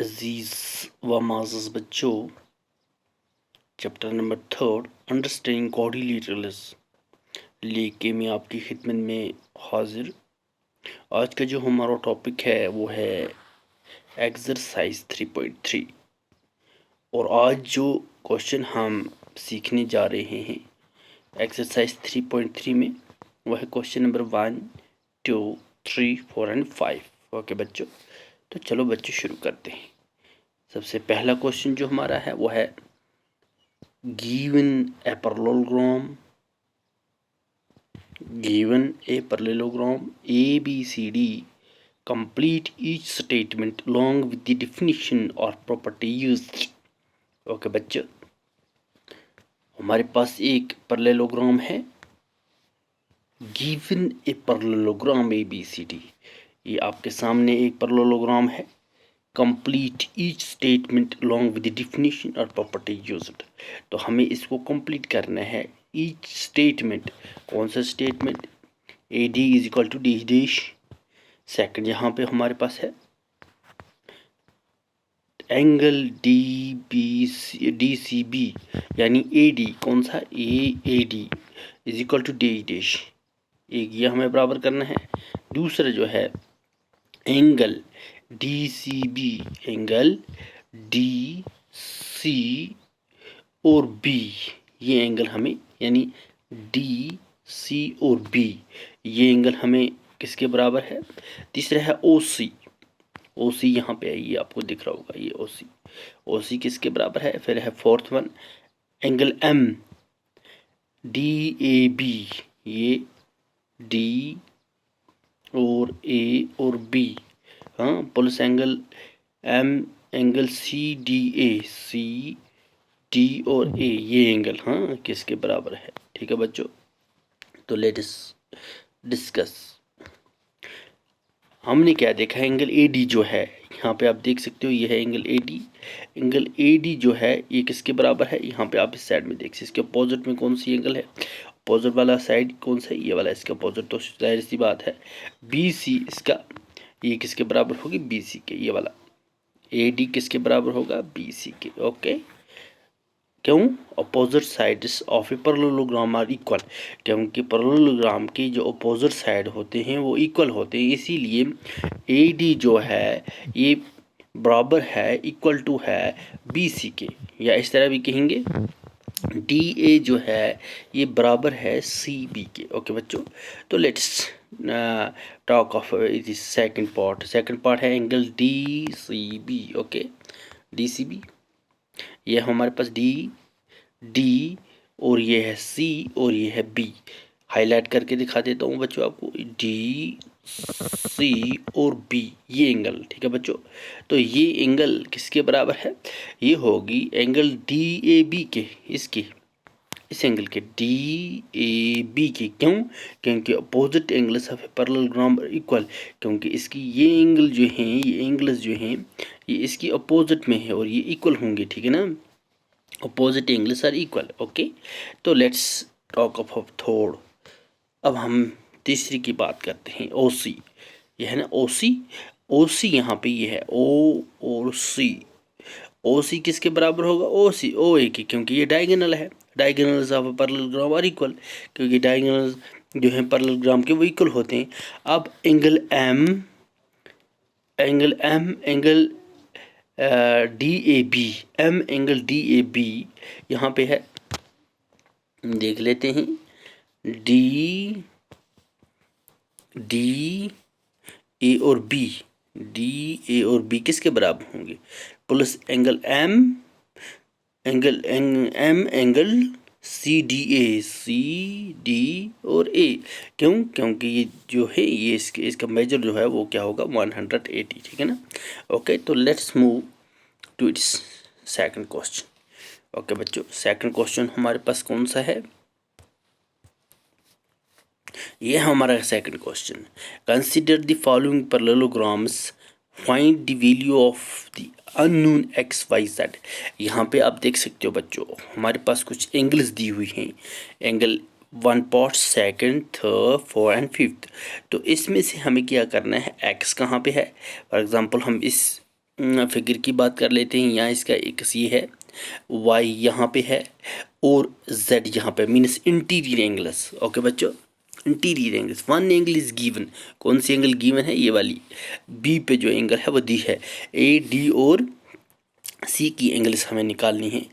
अजीज व माज़ बच्चों, chapter number 3 understanding coordinators लेके मैं आपकी खिदमत में हाजिर। आज का जो हमारा टॉपिक है वो है एक्सरसाइज 3.3 और आज जो क्वेश्चन हम सीखने जा रहे हैं एक्सरसाइज 3.3 में वह है क्वेश्चन नंबर 1, 2, 3, 4 एंड 5। ओके बच्चों, तो चलो बच्चों शुरू करते हैं। सबसे पहला क्वेश्चन जो हमारा है वो है given a parallelogram ABCD, complete each statement along with the definition or property used। Okay बच्चों, हमारे पास एक पैरेललोग्राम है। given a parallelogram ABCD, ये आपके सामने एक पैरेललोग्राम है। Complete each statement along with the definition और प्रॉपर्टी यूज्ड, तो हमें इसको कंप्लीट करना है। ईच स्टेटमेंट, कौन सा statement? A D is equal to D dash. Second यहाँ पे हमारे पास है एंगल डी सी बी, यानी ए डी, कौन सा? A D is equal to D dash. एक ये हमें बराबर करना है। दूसरा जो है angle D C B, angle D C और बी, ये एंगल हमें, यानी डी सी और बी, ये एंगल हमें किसके बराबर है? तीसरा है ओ सी। ओ सी यहाँ पे है, ये आपको दिख रहा होगा, ये ओ सी किसके बराबर है? फिर है fourth one angle M D A B, ये डी और ए और बी, हाँ, plus angle M, angle C D A, C D और ए, ये एंगल हाँ किसके बराबर है? ठीक है बच्चों, तो लेट अस डिस्कस। हमने क्या देखा? एंगल ए डी जो है, यहाँ पे आप देख सकते हो, ये है angle A D. Angle A D जो है ये किसके बराबर है? यहाँ पे आप इस साइड में देख सकते, इसके अपोजिट में कौन सी एंगल है? अपोजिट वाला साइड कौन सा है? ये वाला इसका अपोजिट, तो जाहिर सी बात है बी सी इसका, ये किसके बराबर होगी? बी सी के। ये वाला ए डी किसके बराबर होगा? बी सी के। ओके, क्यों? Opposite sides of a parallelogram are equal, क्योंकि पैरेललोग्राम की जो अपोजिट साइड होते हैं वो इक्वल होते हैं, इसीलिए ए डी जो है ये बराबर है, इक्वल टू है बी सी के, या इस तरह भी कहेंगे डी ए जो है ये बराबर है सी बी के। ओके बच्चों, तो let's talk of this second part. Second part है angle D C B. Okay, D C B, ये हमारे पास डी और ये है सी और ये है बी। हाईलाइट करके दिखा देता हूँ बच्चों आपको, डी सी और बी, ये एंगल। ठीक है बच्चों, तो ये एंगल किसके बराबर है? ये होगी एंगल डी ए बी के, इसकी, इस एंगल के डी ए बी के। क्यों? क्योंकि opposite angles of parallelogram equal, क्योंकि इसकी ये एंगल जो हैं, ये एंगल्स जो हैं ये इसकी अपोजिट में है और ये इक्वल होंगे। ठीक है ना, opposite angles are equal. Okay, तो लेट्स टॉक ऑफ थर्ड। अब हम तीसरी की बात करते हैं, ओ सी। ये है ना ओ सी, यहाँ पे ये है ओ और सी। ओ सी किसके बराबर होगा? ओ सी ओ ए के, क्योंकि ये डायगोनल है। Diagonals of parallelogram are equal, क्योंकि डायगोनल्स जो हैं पैरेललोग्राम के वो इक्वल होते हैं। अब angle angle D A B, M angle D A B यहाँ पे है, देख लेते हैं। डी ए और बी, डी ए और बी किसके बराबर होंगे? Plus angle M angle C D और ए। क्यों? क्योंकि ये जो है ये इसका मेजर जो है वो क्या होगा? 180। ठीक है ना। ओके, तो let's move to its second question. Okay बच्चों, सेकंड क्वेश्चन हमारे पास कौन सा है? ये है हमारा second question. Consider the following parallelograms, find the value of the unknown X Y Z. यहाँ पे आप देख सकते हो बच्चों, हमारे पास कुछ एंगल्स दी हुई हैं, angle 1 part, second, third, fourth and fifth. तो इसमें से हमें क्या करना है? एक्स कहाँ पे है? फॉर एग्जांपल हम इस फिगर की बात कर लेते हैं। यहाँ इसका एक्स ये है, वाई यहाँ पे है और जेड यहाँ पे, मीन्स इंटीरियर एंगल्स। ओके बच्चों, interior angles. One angle is given, कौन सी एंगल गिवन है? ये वाली बी पे जो एंगल है वो दी है। ए डी और सी की एंगल्स हमें निकालनी है।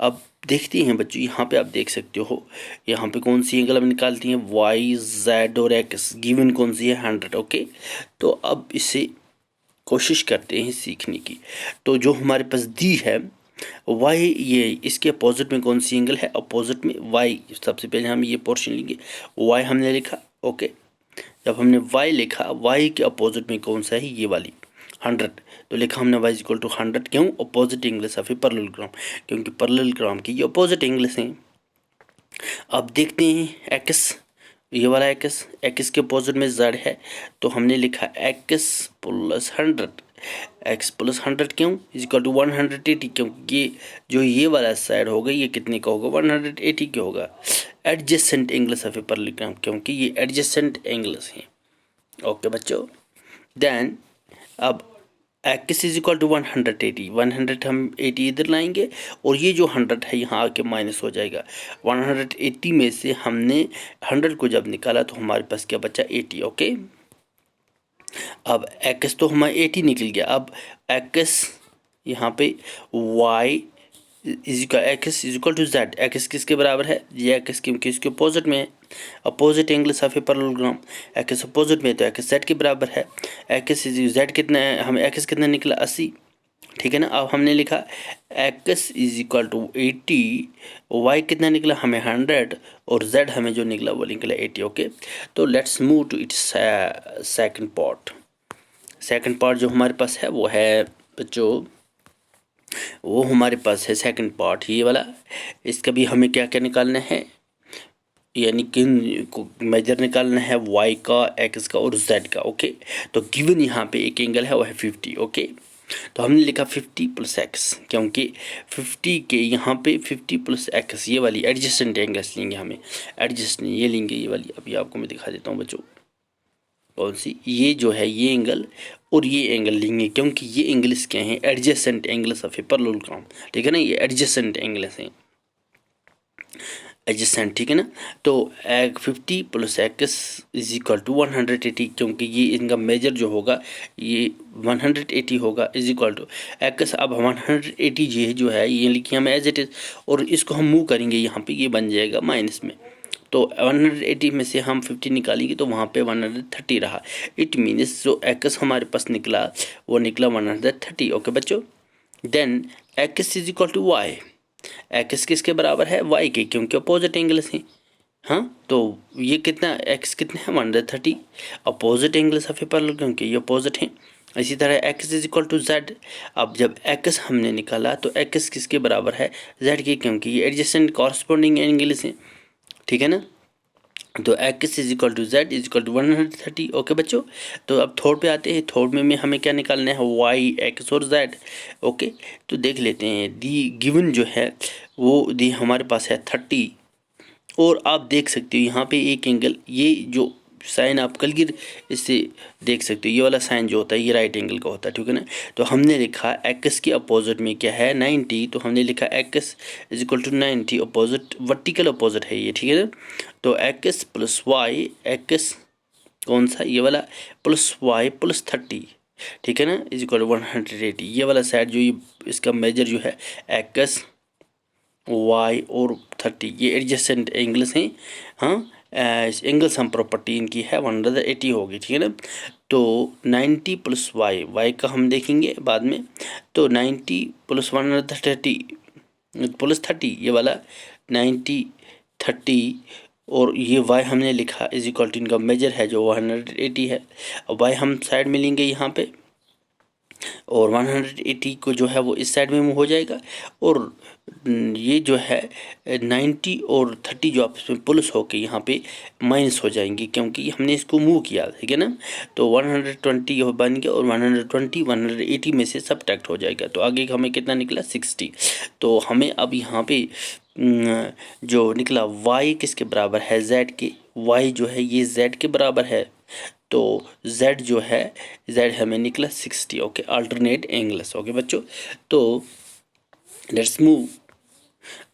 अब देखते हैं बच्चों, यहाँ पे आप देख सकते हो, यहाँ पे कौन सी एंगल हम निकालती हैं? वाई जेड और एक्स। गिवन कौन सी है? 100। ओके, तो अब इसे कोशिश करते हैं सीखने की। तो जो हमारे पास दी है वाई, ये इसके अपोजिट में कौन सी एंगल है? अपोजिट में वाई। सबसे पहले हम ये पोर्शन लेंगे, वाई हमने लिखा। ओके, जब हमने वाई लिखा, वाई के अपोजिट में कौन सा है? ये वाली 100। तो लिखा हमने y इक्वल टू 100। क्यों? Opposite angles of a parallelogram, क्योंकि पैरेललोग्राम की ये अपोजिट एंगल्स हैं। अब देखते हैं एक्स, ये वाला एक्स, एक्स के अपोजिट में जेड है, तो हमने लिखा एक्स प्लस 100। एक्स प्लस 100 क्यों? इज इक्वल टू 180, क्योंकि ये जो ये वाला साइड होगा ये कितने का होगा? 180 का होगा। Adjacent angles of a parallelogram, क्योंकि ये एडजेसेंट एंगल्स हैं। ओके बच्चों, देन अब एक्स इज इक्वल टू 180। 100 हम 80 इधर लाएंगे और ये जो 100 है यहाँ आके माइनस हो जाएगा। 180 में से हमने 100 को जब निकाला तो हमारे पास क्या बचा? 80। ओके, अब एक्स तो हमारा 80 निकल गया। अब एक्स यहाँ पे Y X is equal to Z. X किसके बराबर है? ये एक्स किसके अपोजिट में है? Opposite angles of a parallelogram. X opposite में, तो एक्स जेड के बराबर है। एक्स जेड कितना है? हमें एक्स कितना निकला? 80। ठीक है ना। अब हमने लिखा X is equal to 80, Y कितना निकला? हमें 100, और जेड हमें जो निकला वो निकला 80। ओके, तो let's move to its second part. Second part जो हमारे पास है वो है बच्चों, वो हमारे पास है सेकंड पार्ट ये वाला। इसका भी हमें क्या क्या निकालना है? यानी कि मेजर निकालना है वाई का, एक्स का और जेड का। ओके, तो गिवन यहाँ पे एक एंगल है वो है 50। ओके, तो हमने लिखा 50 प्लस एक्स, क्योंकि 50 के यहाँ पे 50 प्लस एक्स ये वाली एडजेसेंट एंगल्स लेंगे हमें। एडजेसेंट ये लेंगे, ये वाली। अभी आपको मैं दिखा देता हूँ बच्चों, कौन सी? ये जो है ये एंगल और ये एंगल लेंगे, क्योंकि ये एंगल्स क्या हैं? Adjacent angles of a parallelogram. ठीक है ना, ये एडजेसेंट एंगल्स हैं, एडजेसेंट। ठीक है ना। तो 50 plus X is equal to 180, क्योंकि ये इनका मेजर जो होगा ये 180 होगा, इज इक्वल टू एक्स। अब 180 ये जो है ये लिखिए हम एज इट इज, और इसको हम मूव करेंगे यहाँ पे, ये बन जाएगा माइनस में। तो 180 में से हम 50 निकालेंगे तो वहाँ पे 130 रहा। इट मीन्स जो एक्स हमारे पास निकला वो निकला 130। ओके बच्चों, then X is equal to Y. X किसके बराबर है? वाई के, क्योंकि अपोजिट एंगल्स हैं। हाँ, तो ये कितना एक्स कितने हैं? 130। Opposite angles of a parallel, क्योंकि ये अपोजिट हैं। इसी तरह X is equal to Z. अब जब एक्स हमने निकाला तो एक्स किसके बराबर है? जेड के, क्योंकि ये एडजेसेंट कॉरस्पॉन्डिंग एंगल्स हैं। ठीक है ना। तो X is equal to Z is equal to 130। Okay बच्चों, तो अब थर्ड पे आते हैं। थर्ड में हमें क्या निकालना है? वाई, एक्स और जेड। ओके, तो देख लेते हैं। दी गिवन जो है वो दी हमारे पास है 30, और आप देख सकते हो यहाँ पे एक एंगल, ये जो साइन आप क्लियर इससे देख सकते हो, ये वाला साइन जो होता है ये राइट एंगल का होता है। ठीक है ना। तो हमने लिखा एक्स के अपोजिट में क्या है? 90। तो हमने लिखा X is equal to 90, opposite vertical opposite है ये। ठीक है ना। तो एक्स प्लस वाई, एक्स कौन सा? ये वाला, प्लस वाई प्लस 30। ठीक है ना, इज इक्वल टू 180। ये वाला साइड जो ये इसका मेजर जो है एक्स, वाई और 30, ये एडजेसेंट एंगल्स हैं। हाँ, एंगल सम प्रॉपर्टी इनकी है 180 होगी। ठीक है ना। तो 90 प्लस वाई, वाई का हम देखेंगे बाद में। तो 90 प्लस 130 प्लस 30, ये वाला 90 30, और ये वाई हमने लिखा इज इक्वल टू इनका मेजर है जो 180 है। अब वाई हम साइड में लेंगे यहाँ पे, और 180 को जो है वो इस साइड में मूव हो जाएगा, और ये जो है 90 और 30 जो आपस में प्लस होके यहाँ पे माइनस हो जाएंगे, क्योंकि हमने इसको मूव किया। ठीक है ना। तो 120 बन गया, और 120 180 में से सब्ट्रैक्ट हो जाएगा। तो आगे हमें कितना निकला? 60। तो हमें अब यहाँ पे जो निकला y किसके बराबर है? z के। y जो है ये z के बराबर है। तो z जो है z हमें निकला 60। Okay, alternate angles. ओके बच्चों, तो लेट्स मूव।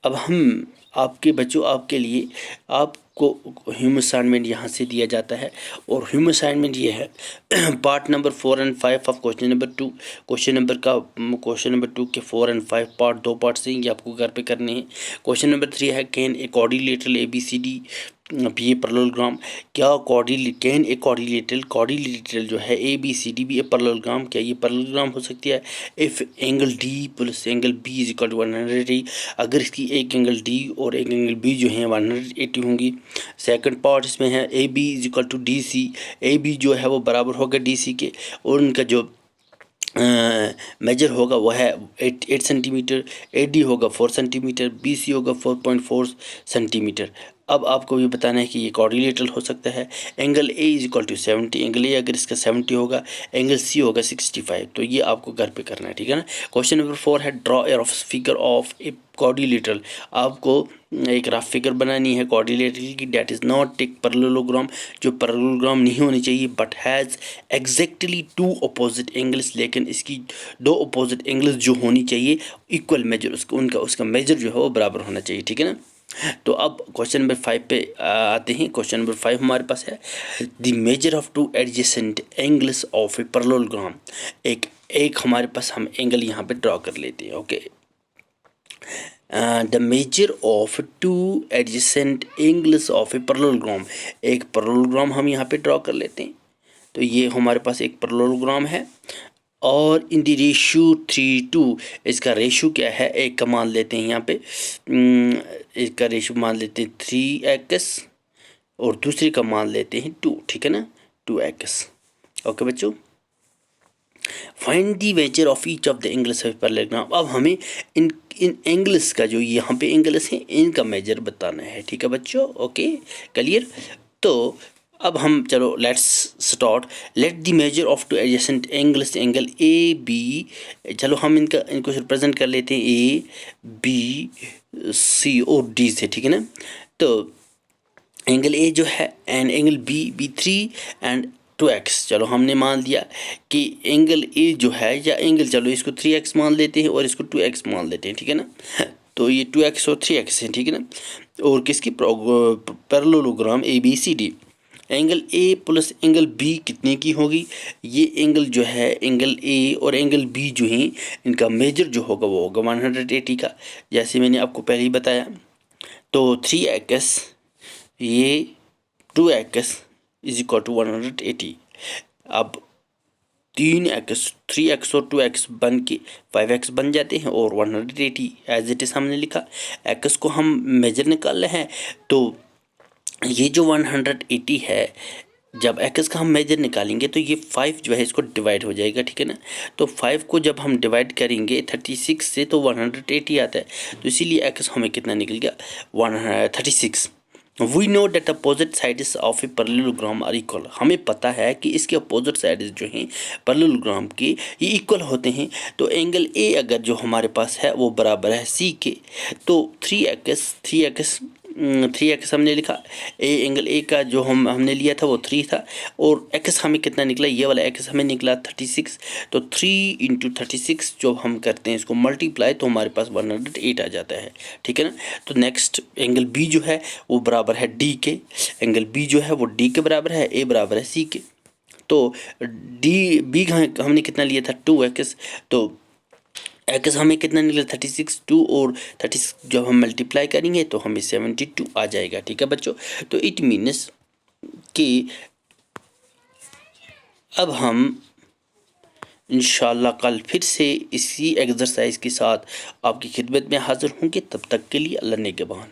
अब हम आपके बच्चों आपके लिए आपको ह्यूमन असाइनमेंट यहाँ से दिया जाता है, और ह्यूमन असाइनमेंट ये है पार्ट नंबर 4 और 5 of question number 2। Question number 2 के 4 और 5 पार्ट, 2 पार्ट से ये आपको घर पे करने हैं। क्वेश्चन नंबर 3 है can a quadrilateral ABCD be a parallelogram. क्या कैन ए क्वाड्रिलेटरल जो है ABCD भी ए पैरेललोग्राम, क्या ये पैरेललोग्राम हो सकती है? If angle D plus angle B is equal to 180, अगर इसकी एक एंगल D और एक एंगल B जो है 180 होंगी। सेकंड पार्ट इसमें है AB is equal to DC, AB जो है वो बराबर होगा DC के, और उनका जो मेजर होगा वो है 8 सेंटीमीटर, AD होगा 4 सेंटीमीटर, BC होगा 4.4 सेंटीमीटर। अब आपको ये बताना है कि ये क्वाड्रिलेटरल हो सकता है। Angle A is equal to 70, angle A अगर इसका 70 होगा, एंगल C होगा 65। तो ये आपको घर पे करना है, ठीक है ना। क्वेश्चन नंबर 4 है draw a rough figure of a quadrilateral. आपको एक रफ फिगर बनानी है क्वाड्रिलेटरल की, that is not take parallelogram, जो पैरेललोग्राम नहीं होनी चाहिए, but has exactly 2 opposite angles, लेकिन इसकी 2 अपोजिट एंगल्स जो होनी चाहिए इक्वल मेजर, उसका मेजर जो है वो बराबर होना चाहिए, ठीक है ना। तो अब क्वेश्चन नंबर 5 पे आते हैं। क्वेश्चन नंबर 5 हमारे पास है the measure of 2 adjacent angles of a parallelogram. एक हमारे पास हम एंगल यहाँ पे ड्रॉ कर लेते हैं। Okay, the measure of 2 adjacent angles of a parallelogram, एक पैरेललोग्राम हम यहाँ पे ड्रॉ कर लेते हैं। तो ये हमारे पास एक पैरेललोग्राम है, और इन दी रेशियो 3:2, इसका रेशियो क्या है, एक का मान लेते हैं यहाँ पे, इसका रेशियो मान लेते हैं 3x और दूसरे का मान लेते हैं 2, ठीक है ना, 2x। ओके बच्चों, find the measure of each of the angles of parallelogram. अब हमें इन एंगल्स का जो यहाँ पे एंगल्स हैं इनका मेजर बताना है, ठीक है बच्चों। Okay, clear. तो अब हम चलो let's start. Let the measure of 2 adjacent angles, angle AB, चलो हम इनको रिप्रेजेंट कर लेते हैं ABC और D से, ठीक है ना। तो एंगल A जो है and angle B3 and 2x। चलो हमने मान लिया कि एंगल A जो है, या एंगल, चलो इसको 3x मान लेते हैं और इसको 2x मान लेते हैं, ठीक है ना। तो ये 2x और 3x है, ठीक है ना। और किसकी parallelogram ABCD, angle A plus angle B कितने की होगी? ये एंगल जो है एंगल A और एंगल B जो हैं इनका मेजर जो होगा वो होगा 180 का, जैसे मैंने आपको पहले ही बताया। तो 3x ये 2x इज इक्वल टू 180। अब 3x और 2x बन के 5x बन जाते हैं, और 180 एज इट इज हमने लिखा। x को हम मेजर निकाल रहे हैं, तो ये जो 180 है, जब x का हम मेजर निकालेंगे तो ये 5 जो है इसको डिवाइड हो जाएगा, ठीक है ना। तो 5 को जब हम डिवाइड करेंगे 36 से तो 180 आता है, तो इसीलिए x हमें कितना निकल गया 136। We know that opposite sides of a parallelogram are equal. हमें पता है कि इसके अपोजिट साइड्स जो हैं पैरेललोग्राम के ये इक्वल होते हैं। तो एंगल A अगर जो हमारे पास है वो बराबर है C के, तो 3x हमने लिखा, एंगल A का जो हमने लिया था वो 3 था, और x हमें कितना निकला, ये वाला x हमें निकला 36। तो 3 × 36 जो हम करते हैं इसको मल्टीप्लाई, तो हमारे पास 108 आ जाता है, ठीक है ना। तो नेक्स्ट एंगल B जो है वो बराबर है D के, एंगल B जो है वो D के बराबर है, A बराबर है C के। तो B हमने कितना लिया था 2x, तो x हमें कितना निकला 36, 2 और 36 जब हम मल्टीप्लाई करेंगे तो हमें 72 आ जाएगा, ठीक है बच्चों। तो इट मीन्स कि अब हम इंशाल्लाह कल फिर से इसी एक्सरसाइज के साथ आपकी खिदमत में हाजिर होंगे। तब तक के लिए अल्लाह ने के बहान।